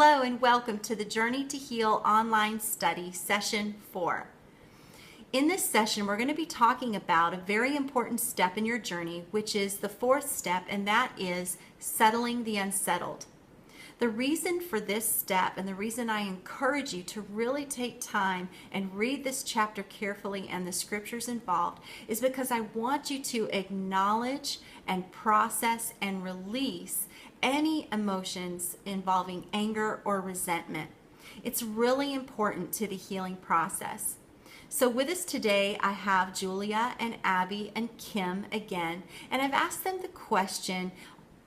Hello and welcome to the Journey to Heal online study session 4. In this session, we're going to be talking about a very important step in your journey, which is the fourth step, and that is settling the unsettled. The reason for this step and the reason I encourage you to really take time and read this chapter carefully and the scriptures involved is because I want you to acknowledge and process and release any emotions involving anger or resentment. It's really important to the healing process. So with us today, I have Julia and Abby and Kim again, and I've asked them the question,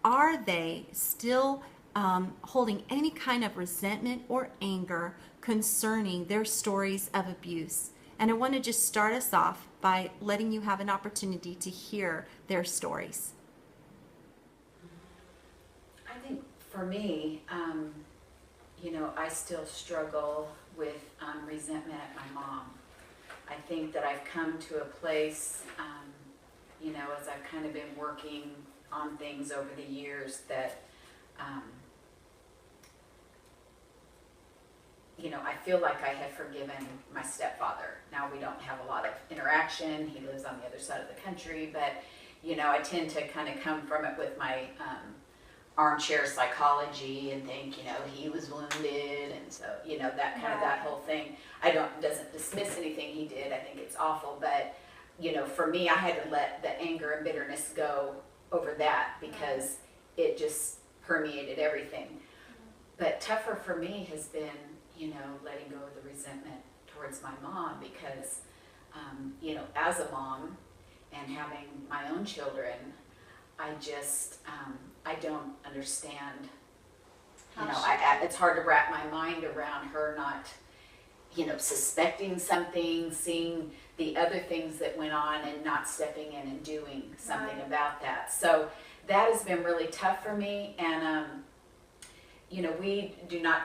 are they still holding any kind of resentment or anger concerning their stories of abuse? And I want to just start us off by letting you have an opportunity to hear their stories. I think for me, I still struggle with resentment at my mom. I think that I've come to a place, as I've kind of been working on things over the years that, I feel like I have forgiven my stepfather. Now we don't have a lot of interaction. He lives on the other side of the country, but, I tend to kind of come from it with my armchair psychology and think, he was wounded, and so, that kind of that whole thing. Doesn't dismiss anything he did. I think it's awful, but, for me, I had to let the anger and bitterness go over that because it just permeated everything. But tougher for me has been, letting go of the resentment towards my mom because, as a mom and having my own children, I just, I don't understand, it's hard to wrap my mind around her not, suspecting something, seeing the other things that went on and not stepping in and doing something about that. So that has been really tough for me. And, we do not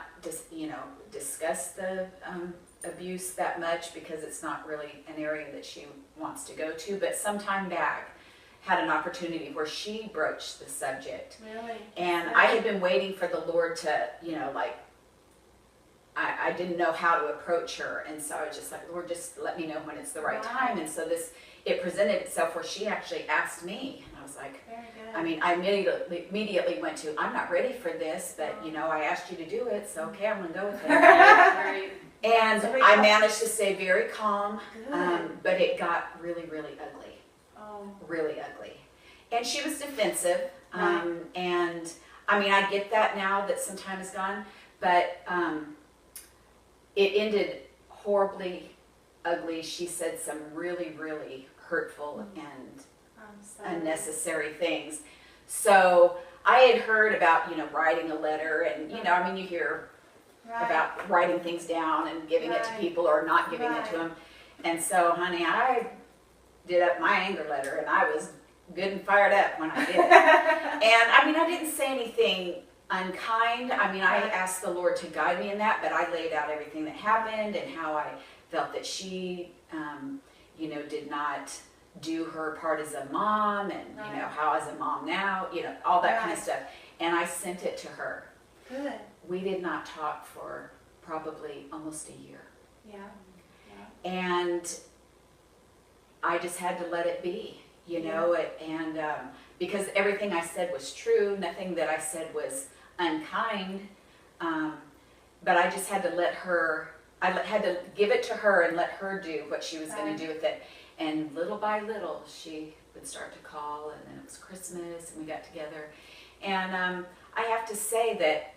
discuss the abuse that much because it's not really an area that she wants to go to. But some time back, had an opportunity where she broached the subject. Really? And I had been waiting for the Lord to, I didn't know how to approach her. And so I was just like, Lord, just let me know when it's the right time. And so it presented itself where she actually asked me. And I was like, very good. I immediately went to, I'm not ready for this, but I asked you to do it. So okay, I'm going to go with it. And I managed to stay very calm, but it got really, really ugly. Really ugly. And she was defensive. And I get that now that some time has gone, but it ended horribly ugly. She said some really, really hurtful and unnecessary things. So I had heard about, writing a letter and, you hear about writing things down and giving it to people or not giving it to them. And so, honey, I did up my anger letter and I was good and fired up when I did it. And I didn't say anything unkind. I asked the Lord to guide me in that, but I laid out everything that happened and how I felt that she, did not do her part as a mom and, how as a mom now, all that kind of stuff. And I sent it to her. Good. We did not talk for probably almost a year. Yeah. And I just had to let it be, and because everything I said was true, nothing that I said was unkind, but I just had to let her, I had to give it to her and let her do what she was going to do with it. And little by little, she would start to call, and then it was Christmas, and we got together. And I have to say that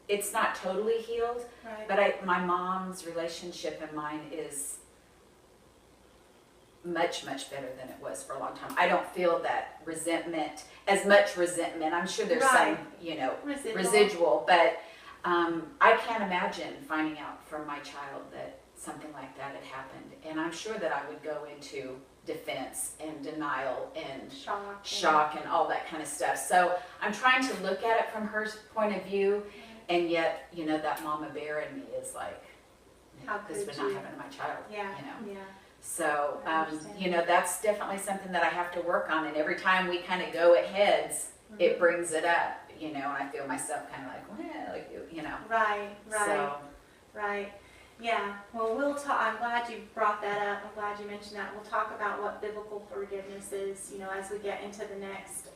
it's not totally healed, but my mom's relationship and mine is much, much better than it was for a long time. I don't feel that as much resentment. I'm sure there's some, residual, but I can't imagine finding out from my child that something like that had happened. And I'm sure that I would go into defense and denial and shock and all that kind of stuff. So I'm trying to look at it from her point of view, and yet, that mama bear in me is like, this would not happen to my child. So, that's definitely something that I have to work on. And every time we kind of go at heads, it brings it up, and I feel myself kind of like, well, you know. Right. So, Right. Yeah. Well, we'll talk. I'm glad you brought that up. I'm glad you mentioned that. We'll talk about what biblical forgiveness is, as we get into the next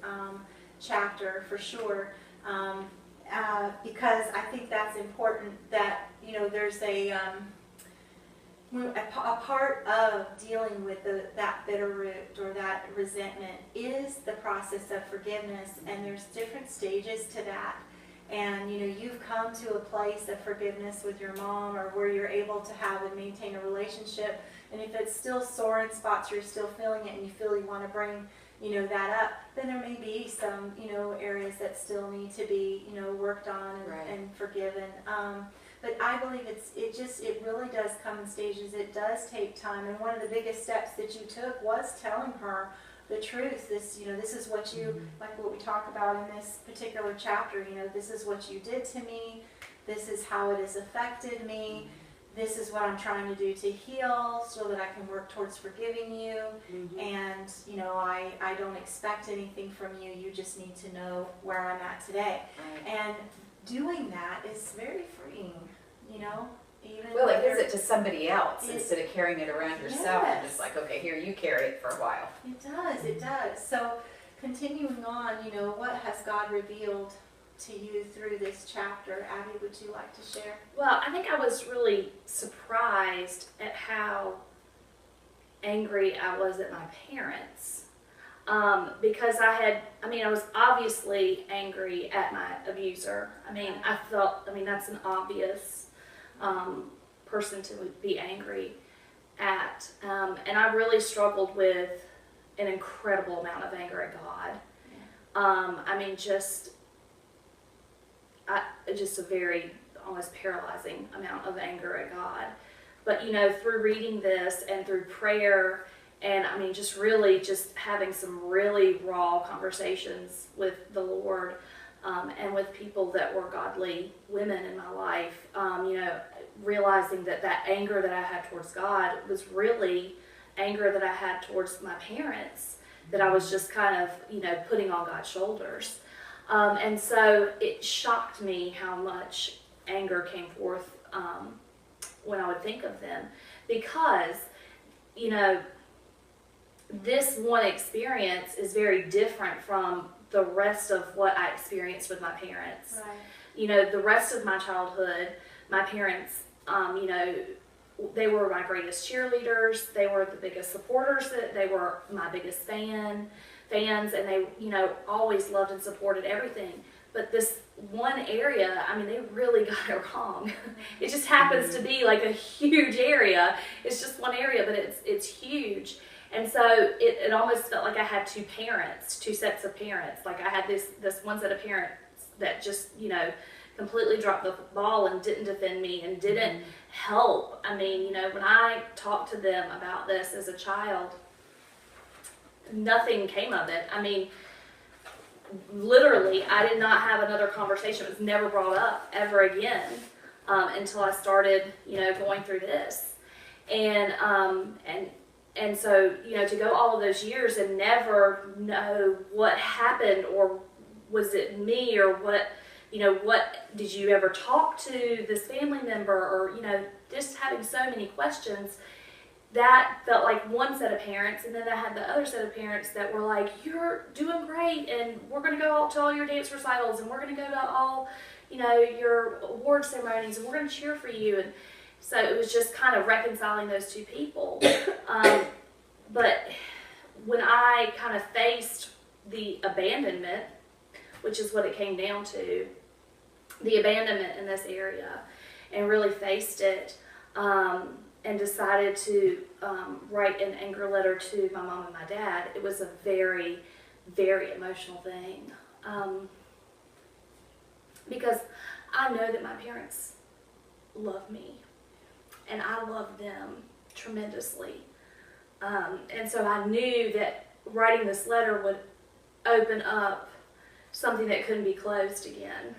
chapter for sure. Because I think that's important that, there's a part of dealing with that bitter root or that resentment is the process of forgiveness, and there's different stages to that. And you've come to a place of forgiveness with your mom, or where you're able to have and maintain a relationship. And if it's still sore in spots, you're still feeling it, and you feel you want to bring that up, then there may be some areas that still need to be worked on and forgiven. But I believe it really does come in stages. It does take time. And one of the biggest steps that you took was telling her the truth. This is what you, like what we talk about in this particular chapter, this is what you did to me. This is how it has affected me. This is what I'm trying to do to heal so that I can work towards forgiving you. And, I don't expect anything from you. You just need to know where I'm at today. right. And doing that is very freeing, even Well, it whether- gives it to somebody else It- instead of carrying it around yourself and Yes. just like, okay, here, you carry it for a while. It does. So continuing on, what has God revealed to you through this chapter? Abby, would you like to share? Well, I think I was really surprised at how angry I was at my parents. Because I was obviously angry at my abuser. I felt, that's an obvious person to be angry at. And I really struggled with an incredible amount of anger at God. Just a very almost paralyzing amount of anger at God. But through reading this and through prayer, and just having some really raw conversations with the Lord, and with people that were godly women in my life, realizing that anger that I had towards God was really anger that I had towards my parents, that I was just kind of, putting on God's shoulders. And so it shocked me how much anger came forth when I would think of them, because, this one experience is very different from the rest of what I experienced with my parents. Right. The rest of my childhood, my parents, they were my greatest cheerleaders. They were the biggest supporters. They were my biggest fans, and they, always loved and supported everything. But this one area, they really got it wrong. It just happens to be like a huge area. It's just one area, but it's huge. And so it almost felt like I had two sets of parents. Like I had this one set of parents that just, completely dropped the ball and didn't defend me and didn't help. When I talked to them about this as a child, nothing came of it. Literally, I did not have another conversation. It was never brought up ever again until I started, going through this. And so, to go all of those years and never know what happened, or was it me, or what did you ever talk to this family member, or, just having so many questions, that felt like one set of parents. And then I had the other set of parents that were like, you're doing great, and we're going to go to all your dance recitals, and we're going to go to all, your award ceremonies, and we're going to cheer for you. And so it was just kind of reconciling those two people. But when I kind of faced the abandonment, which is what it came down to, the abandonment in this area, and really faced it, and decided to write an anger letter to my mom and my dad, it was a very, very emotional thing. Because I know that my parents love me, and I love them tremendously. And so I knew that writing this letter would open up something that couldn't be closed again.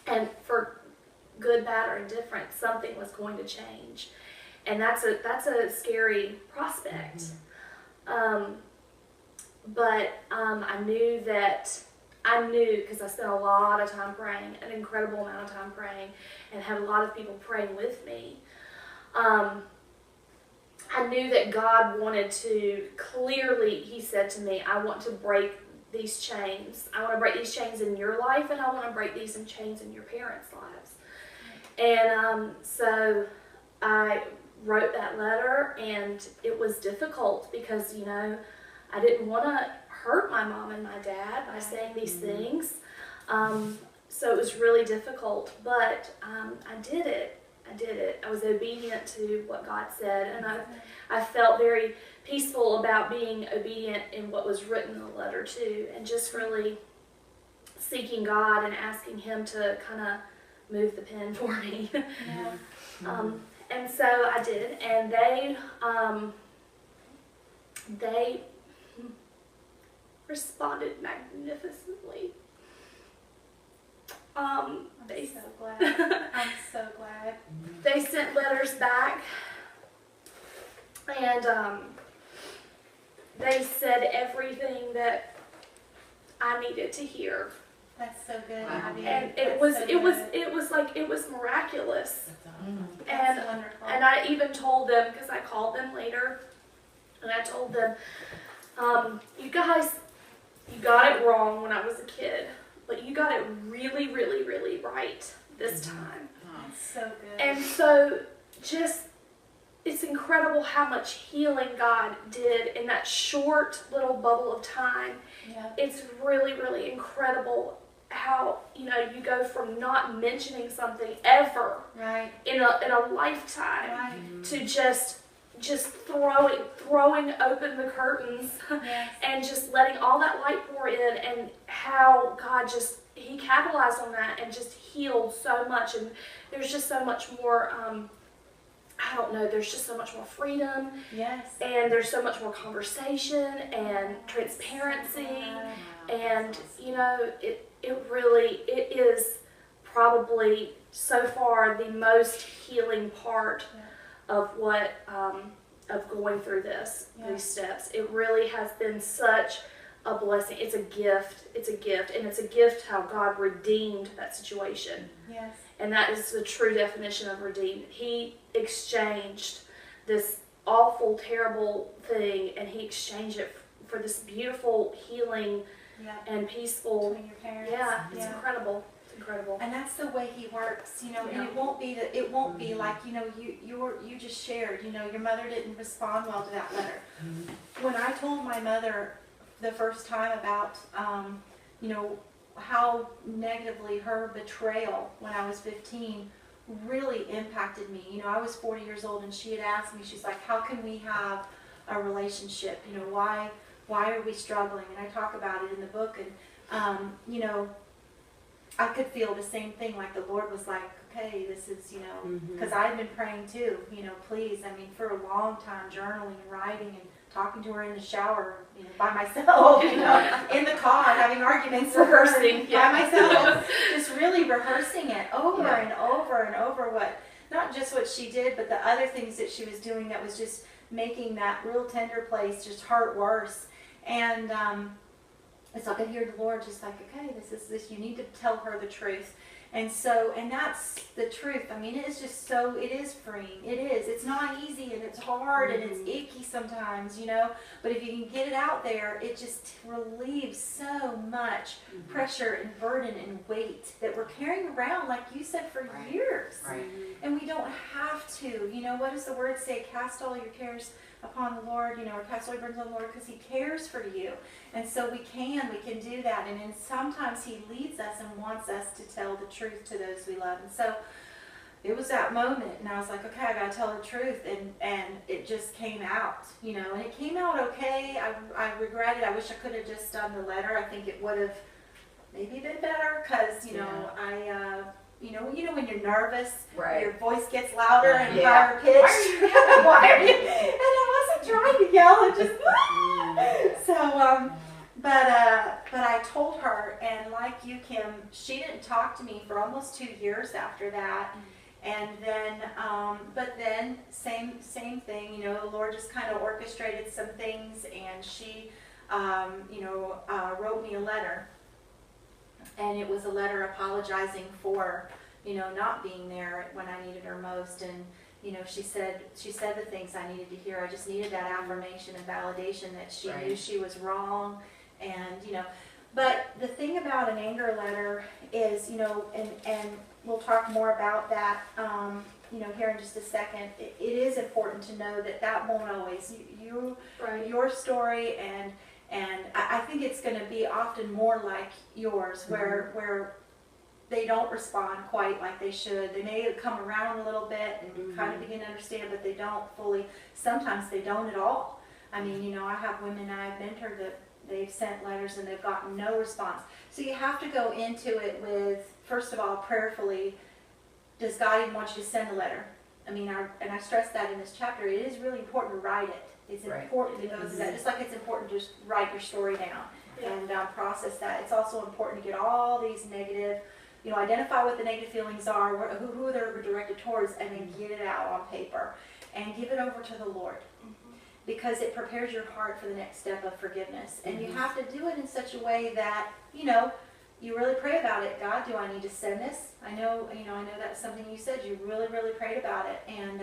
And for good, bad, or indifferent, something was going to change. And that's a scary prospect. But I knew that I knew, because I spent a lot of time praying, an incredible amount of time praying, and had a lot of people praying with me. I knew that God wanted to, clearly, he said to me, I want to break these chains. I want to break these chains in your life, and I want to break these chains in your parents' lives. And so I wrote that letter, and it was difficult because, you know, I didn't want to hurt my mom and my dad by saying these things. So it was really difficult, but I did it. I was obedient to what God said, and I felt very peaceful about being obedient in what was written in the letter too, and just really seeking God and asking Him to kind of move the pen for me. Yeah. And so I did, and they responded magnificently. I'm so glad. I'm so glad. They sent letters back, and they said everything that I needed to hear. That's so good, Wow. Abby. And it That's was so it was miraculous. That's And wonderful. and I even told them, because I called them later, and I told them, you guys, you got it wrong when I was a kid, but you got it really, really, really right this time. That's so good. And so just, it's incredible how much healing God did in that short little bubble of time. Yeah. It's really, really incredible how, you know, you go from not mentioning something ever Right. in a lifetime Right. to just throwing open the curtains Yes. and just letting all that light pour in, and how God just, he capitalized on that and just healed so much. And there's just so much more, I don't know, there's just so much more freedom, Yes. and there's so much more conversation and transparency. And, you know, it is probably so far the most healing part of what, of going through these steps. It really has been such a blessing. It's a gift, and it's a gift how God redeemed that situation. Yes. And that is the true definition of redeemed. He exchanged this awful, terrible thing, and he exchanged it for this beautiful, healing, Yeah. and peaceful. Between your parents. Yeah, it's incredible. It's incredible. And that's the way he works, you know. Yeah. And it won't be like, you know, you just shared, you know, your mother didn't respond well to that letter. When I told my mother the first time about, you know, how negatively her betrayal when I was 15 really impacted me. You know, I was 40 years old, and she had asked me, she's like, how can we have a relationship? You know, why are we struggling? And I talk about it in the book, and you know, I could feel the same thing, like the Lord was like, okay, this is, you know, because I had been praying too, you know, please, I mean, for a long time, journaling and writing and talking to her in the shower, you know, by myself, you know, in the car, having arguments with her Rehearsing, by myself, just really rehearsing it over and over and over, what, not just what she did, but the other things that she was doing that was just making that real tender place just hurt worse. And it's like I hear the Lord just like, okay, this, you need to tell her the truth. And so, and that's the truth. I mean, it is just so, it is freeing. It is. It's not easy, and it's hard, and it's icky sometimes, you know. But if you can get it out there, it just relieves so much pressure and burden and weight that we're carrying around, like you said, for years. Right. And we don't have to. You know, what does the word say? Cast all your cares upon the Lord, you know, or cast all your burdens on the Lord, because he cares for you. And so we can do that. And then sometimes he leads us and wants us to tell the truth to those we love. And so it was that moment, and I was like, okay, I got to tell the truth. And it just came out, you know, and it came out okay. I regret it. I wish I could have just done the letter. I think it would have maybe been better, because, you know, you know when you're nervous, Right. your voice gets louder and Yeah. higher pitched. Why are you? And I wasn't trying to yell. I just so but I told her, and like you, Kim, she didn't talk to me for almost 2 years after that. And then, but then same thing. You know, the Lord just kind of orchestrated some things, and she, you know, wrote me a letter. And it was a letter apologizing for, not being there when I needed her most. And, she said the things I needed to hear. I just needed that affirmation and validation that she Right. knew she was wrong. And, but the thing about an anger letter is, and we'll talk more about that, here in just a second. It is important to know that won't always, Right. your story, and I think it's going to be often more like yours, where they don't respond quite like they should. They may come around a little bit and kind of begin to understand, but they don't fully. Sometimes they don't at all. I mean, I have women I've mentored that they've sent letters and they've gotten no response. So you have to go into it with, first of all, prayerfully, does God even want you to send a letter? I mean, and I stress that in this chapter, it is really important to write it. It's Right. important to go through that, just like it's important to just write your story down and process that. It's also important to get all these negative, identify what the negative feelings are, who they're directed towards, and then get it out on paper and give it over to the Lord. Because it prepares your heart for the next step of forgiveness. And you have to do it in such a way that, you really pray about it. God, do I need to send this? I know that's something you said. You really, really prayed about it. And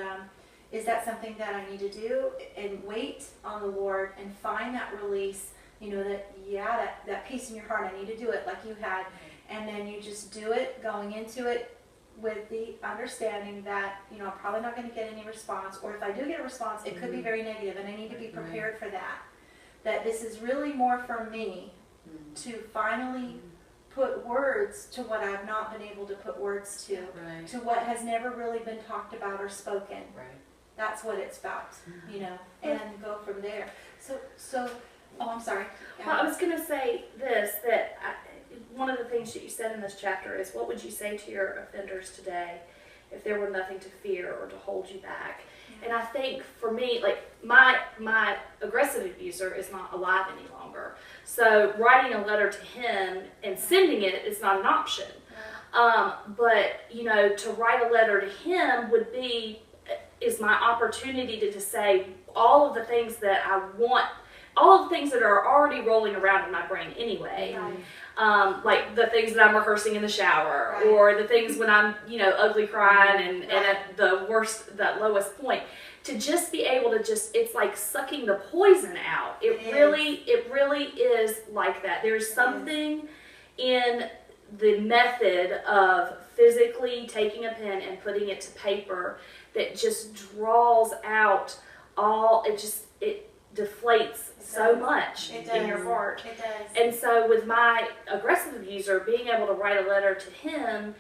is that something that I need to do? And wait on the Lord and find that release, that peace in your heart. I need to do it like you had. And then you just do it, going into it with the understanding that, I'm probably not going to get any response, or if I do get a response, it could be very negative, and I need to be prepared for that. That this is really more for me to finally put words to what I've not been able to put words to, Right. to what has never really been talked about or spoken. Right. That's what it's about, and go from there. So, I'm sorry. Well, I was going to say this, that one of the things that you said in this chapter is, what would you say to your offenders today if there were nothing to fear or to hold you back? And I think for me, like my aggressive abuser is not alive any longer. So writing a letter to him and sending it is not an option. But, to write a letter to him is my opportunity to say all of the things that I want, all of the things that are already rolling around in my brain anyway. Like the things that I'm rehearsing in the shower, or the things when I'm, ugly crying and at the worst, that lowest point, to just be able to it's like sucking the poison out. It really is like that. There's something in the method of physically taking a pen and putting it to paper that just draws out it deflates so much in your heart. It does. And so with my aggressive abuser, being able to write a letter to him,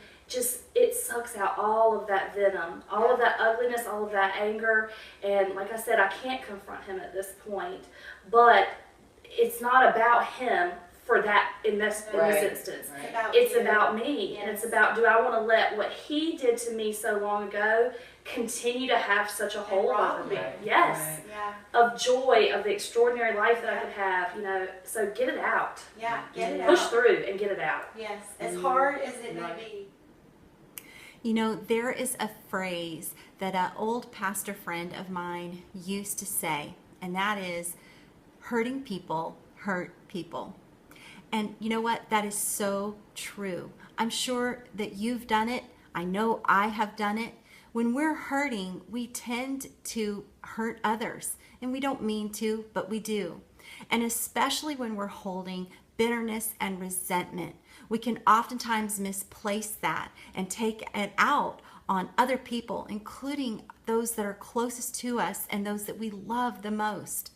it sucks out all of that venom, all of that ugliness, all of that anger. And like I said, I can't confront him at this point, but it's not about him for that in this instance. Right. It's about me. And it's about, do I want to let what he did to me so long ago continue to have such a hold over me? Right. Yes. Right. Yeah. Of joy, of the extraordinary life that I could have, so get it out. Yeah. Get it out. Push through and get it out. Yes. As hard as it may be. There is a phrase that an old pastor friend of mine used to say, and that is, hurting people hurt people. And you know what? That is so true. I'm sure that you've done it. I know I have done it. When we're hurting, we tend to hurt others. And we don't mean to, but we do. And especially when we're holding bitterness and resentment, we can oftentimes misplace that and take it out on other people, including those that are closest to us and those that we love the most.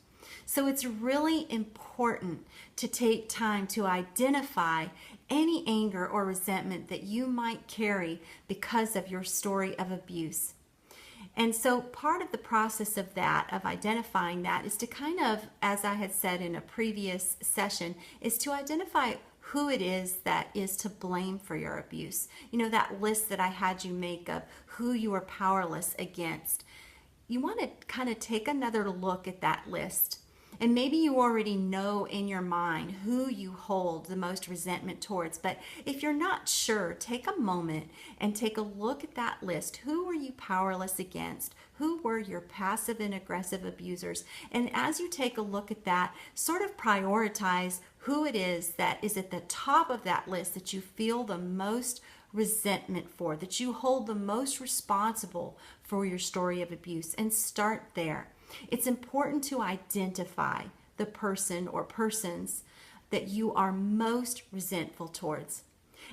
So it's really important to take time to identify any anger or resentment that you might carry because of your story of abuse. And so part of the process of identifying that, is to kind of, as I had said in a previous session, is to identify who it is that is to blame for your abuse. That list that I had you make of who you are powerless against. You want to kind of take another look at that list And maybe you already know in your mind who you hold the most resentment towards. But if you're not sure, take a moment and take a look at that list. Who were you powerless against? Who were your passive and aggressive abusers? And as you take a look at that, sort of prioritize who it is that is at the top of that list that you feel the most resentment for, that you hold the most responsible for your story of abuse, and start there. It's important to identify the person or persons that you are most resentful towards.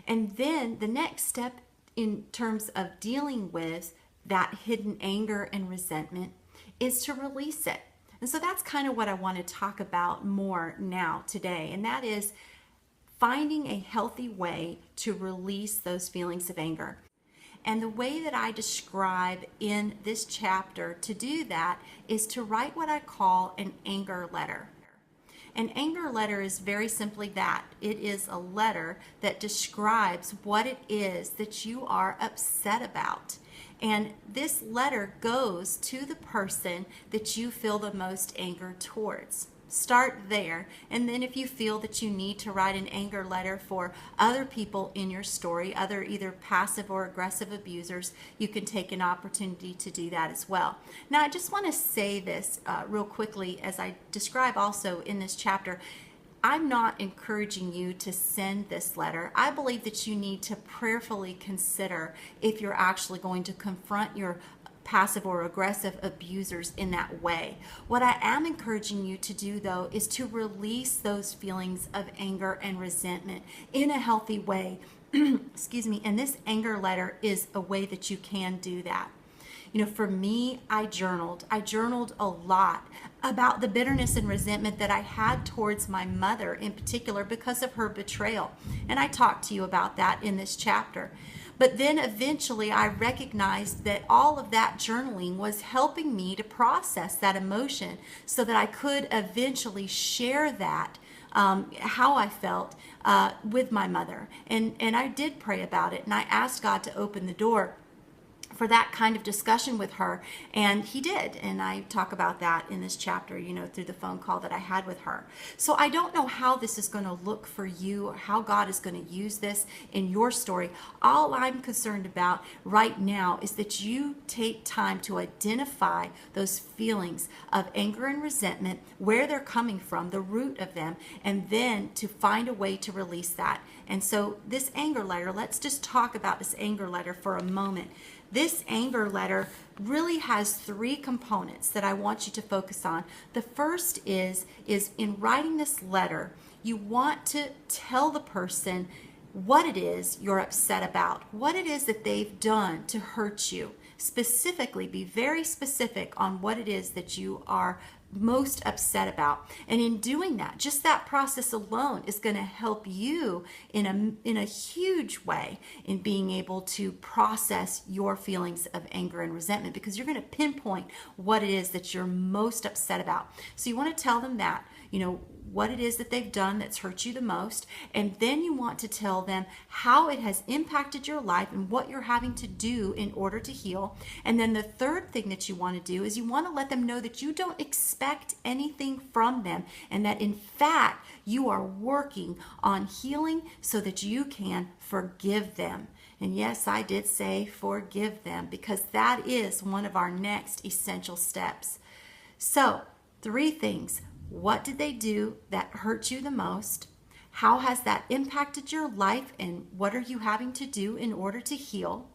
And then the next step in terms of dealing with that hidden anger and resentment is to release it. And so that's kind of what I want to talk about more now today. And that is finding a healthy way to release those feelings of anger. And the way that I describe in this chapter to do that is to write what I call an anger letter. An anger letter is very simply that. It is a letter that describes what it is that you are upset about. And this letter goes to the person that you feel the most anger towards. Start there, and then if you feel that you need to write an anger letter for other people in your story, other either passive or aggressive abusers, you can take an opportunity to do that as well. Now, I just want to say this real quickly as I describe also in this chapter. I'm not encouraging you to send this letter. I believe that you need to prayerfully consider if you're actually going to confront your passive or aggressive abusers in that way. What I am encouraging you to do, though, is to release those feelings of anger and resentment in a healthy way. Excuse me. And this anger letter is a way that you can do that. You know, for me, I journaled. I journaled a lot about the bitterness and resentment that I had towards my mother in particular because of her betrayal. And I talked to you about that in this chapter. But then eventually I recognized that all of that journaling was helping me to process that emotion so that I could eventually share that, how I felt with my mother. And I did pray about it, and I asked God to open the door for that kind of discussion with her, and he did. And I talk about that in this chapter, you know, through the phone call that I had with her. So I don't know how this is going to look for you or how God is going to use this in your story. All I'm concerned about right now is that you take time to identify those feelings of anger and resentment, where they're coming from, the root of them, and then to find a way to release that. And so this anger letter, let's just talk about this anger letter for a moment. This anger letter really has three components that I want you to focus on. The first is in writing this letter, you want to tell the person what it is you're upset about, what it is that they've done to hurt you. Specifically, be very specific on what it is that you are most upset about. And in doing that, just that process alone is going to help you in a huge way in being able to process your feelings of anger and resentment, because you're going to pinpoint what it is that you're most upset about. So you want to tell them that, you know, what it is that they've done that's hurt you the most, and then you want to tell them how it has impacted your life and what you're having to do in order to heal. And then the third thing that you want to do is you want to let them know that you don't expect anything from them, and that in fact you are working on healing so that you can forgive them. And yes, I did say forgive them, because that is one of our next essential steps. So 3 things. What did they do that hurt you the most? How has that impacted your life, and what are you having to do in order to heal?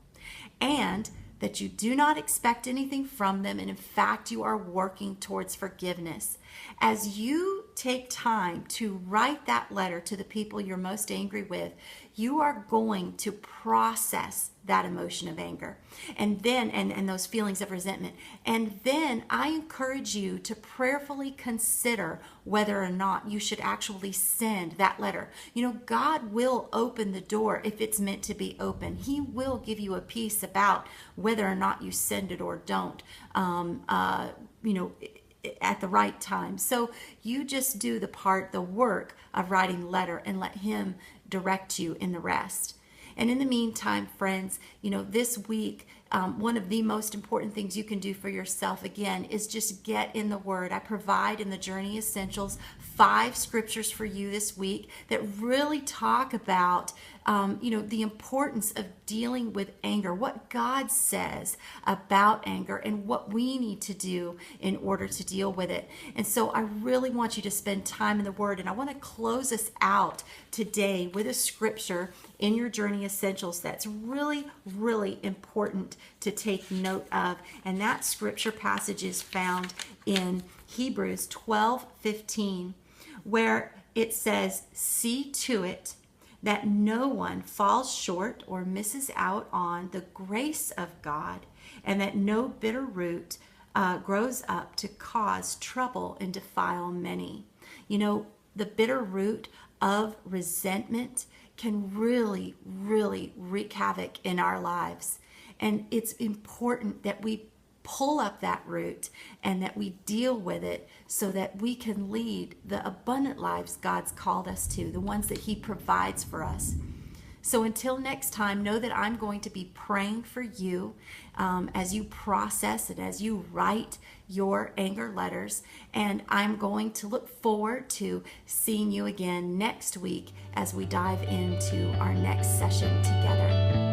And that you do not expect anything from them, and in fact you are working towards forgiveness. As you take time to write that letter to the people you're most angry with, you are going to process that emotion of anger and then and those feelings of resentment. And then I encourage you to prayerfully consider whether or not you should actually send that letter. You know, God will open the door if it's meant to be open. He will give you a peace about whether or not you send it or don't. At the right time. So you just do the work of writing the letter, and let him direct you in the rest. And in the meantime, friends, you know, this week, one of the most important things you can do for yourself, again, is just get in the Word. I provide in the Journey Essentials 5 scriptures for you this week that really talk about the importance of dealing with anger, what God says about anger, and what we need to do in order to deal with it. And so I really want you to spend time in the Word, and I want to close us out today with a scripture in your Journey Essentials that's really, really important to take note of. And that scripture passage is found in Hebrews 12:15, where it says, "See to it that no one falls short or misses out on the grace of God, and that no bitter root grows up to cause trouble and defile many." The bitter root of resentment can really, really wreak havoc in our lives. And it's important that we pull up that root and that we deal with it so that we can lead the abundant lives God's called us to, the ones that He provides for us. So until next time, know that I'm going to be praying for you as you process and as you write your anger letters. And I'm going to look forward to seeing you again next week as we dive into our next session together.